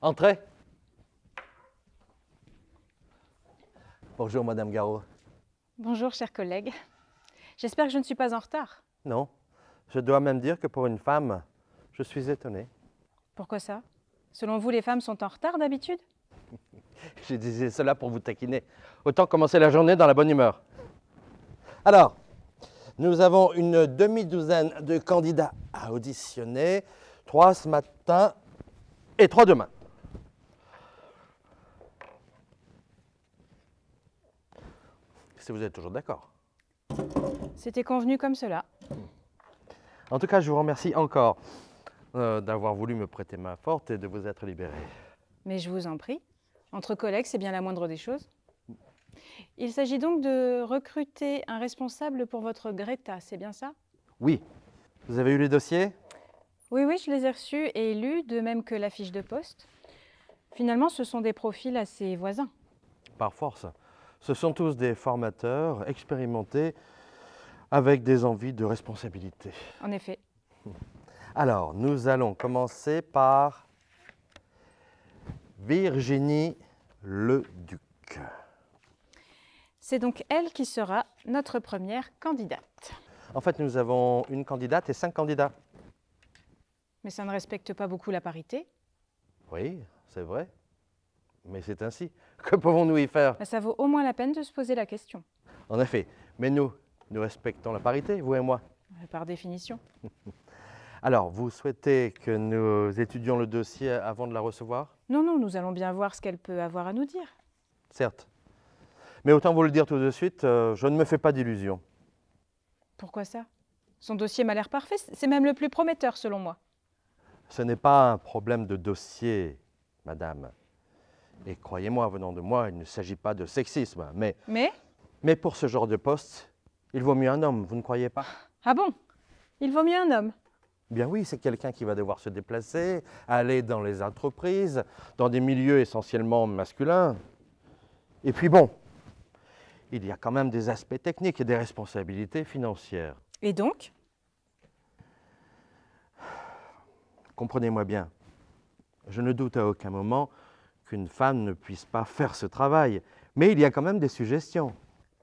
Entrez. Bonjour, Madame Garot. Bonjour, chers collègues. J'espère que je ne suis pas en retard. Non, je dois même dire que pour une femme, je suis étonné. Pourquoi ça? Selon vous, les femmes sont en retard d'habitude? Je disais cela pour vous taquiner. Autant commencer la journée dans la bonne humeur. Alors, nous avons une demi-douzaine de candidats à auditionner. 3 ce matin et 3 demain. Si vous êtes toujours d'accord. C'était convenu comme cela. En tout cas, je vous remercie encore d'avoir voulu me prêter main forte et de vous être libéré. Mais je vous en prie. Entre collègues, c'est bien la moindre des choses. Il s'agit donc de recruter un responsable pour votre Greta, c'est bien ça? Oui. Vous avez eu les dossiers? Oui, je les ai reçus et lus, de même que la fiche de poste. Finalement, ce sont des profils assez voisins. Par force. Ce sont tous des formateurs expérimentés avec des envies de responsabilité. En effet. Alors, nous allons commencer par Virginie Leduc. C'est donc elle qui sera notre première candidate. En fait, nous avons une candidate et 5 candidats. Mais ça ne respecte pas beaucoup la parité. Oui, c'est vrai. Mais c'est ainsi. Que pouvons-nous y faire? Ça vaut au moins la peine de se poser la question. En effet. Mais nous respectons la parité, vous et moi. Par définition. Alors, vous souhaitez que nous étudions le dossier avant de la recevoir? Non, nous allons bien voir ce qu'elle peut avoir à nous dire. Certes. Mais autant vous le dire tout de suite, je ne me fais pas d'illusions. Pourquoi ça? Son dossier m'a l'air parfait, c'est même le plus prometteur selon moi. Ce n'est pas un problème de dossier, madame. Et croyez-moi, venant de moi, il ne s'agit pas de sexisme. Mais pour ce genre de poste, il vaut mieux un homme, vous ne croyez pas? Ah bon? Il vaut mieux un homme? Bien oui, c'est quelqu'un qui va devoir se déplacer, aller dans les entreprises, dans des milieux essentiellement masculins. Et puis bon, il y a quand même des aspects techniques et des responsabilités financières. Et donc? Comprenez-moi bien, je ne doute à aucun moment qu'une femme ne puisse pas faire ce travail, mais il y a quand même des suggestions.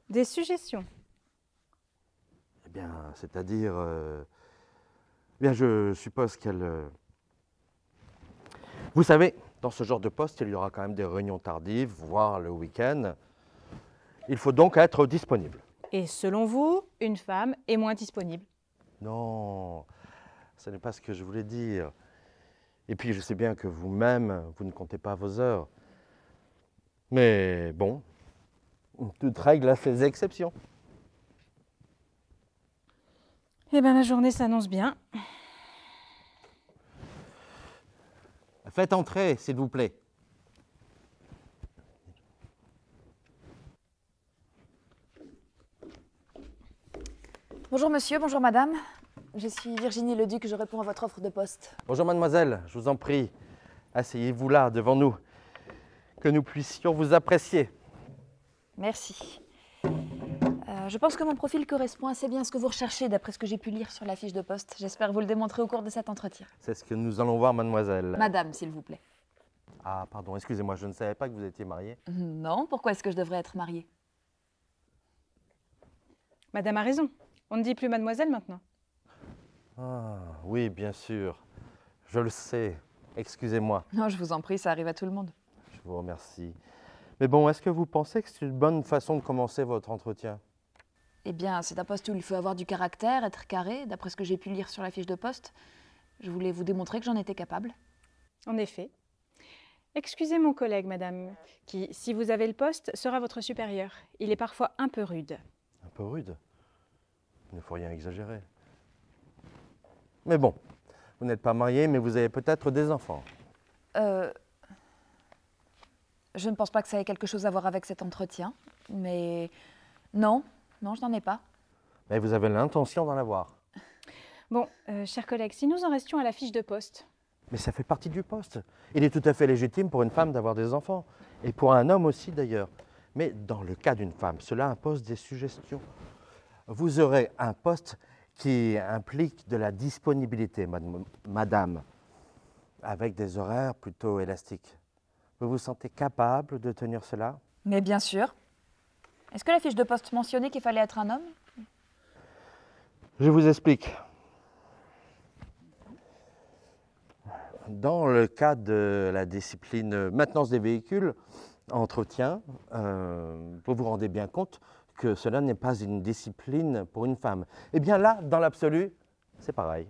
Des suggestions? Eh bien, c'est-à-dire, bien, je suppose qu'elle... Vous savez, dans ce genre de poste, il y aura quand même des réunions tardives, voire le week-end. Il faut donc être disponible. Et selon vous, une femme est moins disponible? Non, ce n'est pas ce que je voulais dire. Et puis, je sais bien que vous-même, vous ne comptez pas vos heures. Mais bon, toute règle a ses exceptions. Eh bien, la journée s'annonce bien. Faites entrer, s'il vous plaît. Bonjour monsieur, bonjour madame. Je suis Virginie Leduc, je réponds à votre offre de poste. Bonjour mademoiselle, je vous en prie, asseyez-vous là, devant nous, que nous puissions vous apprécier. Merci. Je pense que mon profil correspond assez bien à ce que vous recherchez, d'après ce que j'ai pu lire sur la fiche de poste. J'espère vous le démontrer au cours de cet entretien. C'est ce que nous allons voir, mademoiselle. Madame, s'il vous plaît. Ah, pardon, excusez-moi, je ne savais pas que vous étiez mariée. Non, pourquoi est-ce que je devrais être mariée? Madame a raison. On ne dit plus mademoiselle maintenant. Ah, oui, bien sûr. Je le sais. Excusez-moi. Non, je vous en prie, ça arrive à tout le monde. Je vous remercie. Mais bon, est-ce que vous pensez que c'est une bonne façon de commencer votre entretien? Eh bien, c'est un poste où il faut avoir du caractère, être carré, d'après ce que j'ai pu lire sur la fiche de poste. Je voulais vous démontrer que j'en étais capable. En effet. Excusez mon collègue, madame, qui, si vous avez le poste, sera votre supérieur. Il est parfois un peu rude. Un peu rude? Il ne faut rien exagérer. Mais bon, vous n'êtes pas marié, mais vous avez peut-être des enfants. Je ne pense pas que ça ait quelque chose à voir avec cet entretien, mais non, je n'en ai pas. Mais vous avez l'intention d'en avoir. Bon, chers collègues, si nous en restions à la fiche de poste. Mais ça fait partie du poste. Il est tout à fait légitime pour une femme d'avoir des enfants. Et pour un homme aussi d'ailleurs. Mais dans le cas d'une femme, cela impose des suggestions. Vous aurez un poste qui implique de la disponibilité, madame. avec des horaires plutôt élastiques. Vous vous sentez capable de tenir cela? Mais bien sûr. Est-ce que la fiche de poste mentionnait qu'il fallait être un homme? Je vous explique. Dans le cas de la discipline maintenance des véhicules, entretien, vous vous rendez bien compte que cela n'est pas une discipline pour une femme. Eh bien là, dans l'absolu, c'est pareil.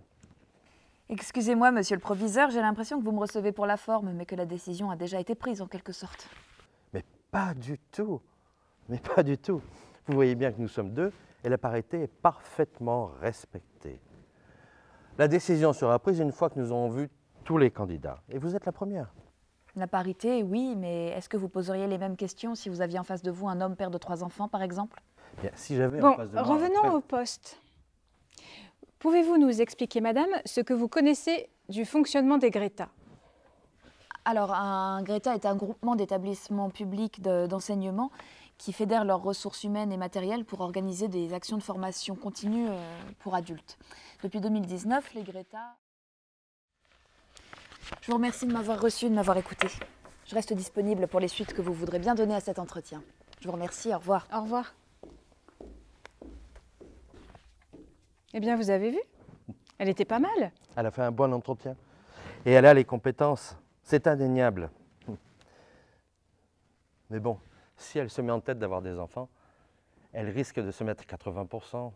Excusez-moi, monsieur le proviseur, j'ai l'impression que vous me recevez pour la forme, mais que la décision a déjà été prise en quelque sorte. Mais pas du tout. Mais pas du tout. Vous voyez bien que nous sommes deux et la parité est parfaitement respectée. La décision sera prise une fois que nous aurons vu tous les candidats. Et vous êtes la première. La parité, oui, mais est-ce que vous poseriez les mêmes questions si vous aviez en face de vous un homme père de 3 enfants, par exemple? Bien, si j'avais Bon, en face de moi un revenons très- au poste. Pouvez-vous nous expliquer, madame, ce que vous connaissez du fonctionnement des Greta? Alors, un Greta est un groupement d'établissements publics d'enseignement qui fédèrent leurs ressources humaines et matérielles pour organiser des actions de formation continue pour adultes. Depuis 2019, les Greta... Je vous remercie de m'avoir reçu, de m'avoir écouté. Je reste disponible pour les suites que vous voudrez bien donner à cet entretien. Je vous remercie, au revoir. Au revoir. Eh bien, vous avez vu? Elle était pas mal. Elle a fait un bon entretien. Et elle a les compétences. C'est indéniable. Mais bon, si elle se met en tête d'avoir des enfants, elle risque de se mettre 80%.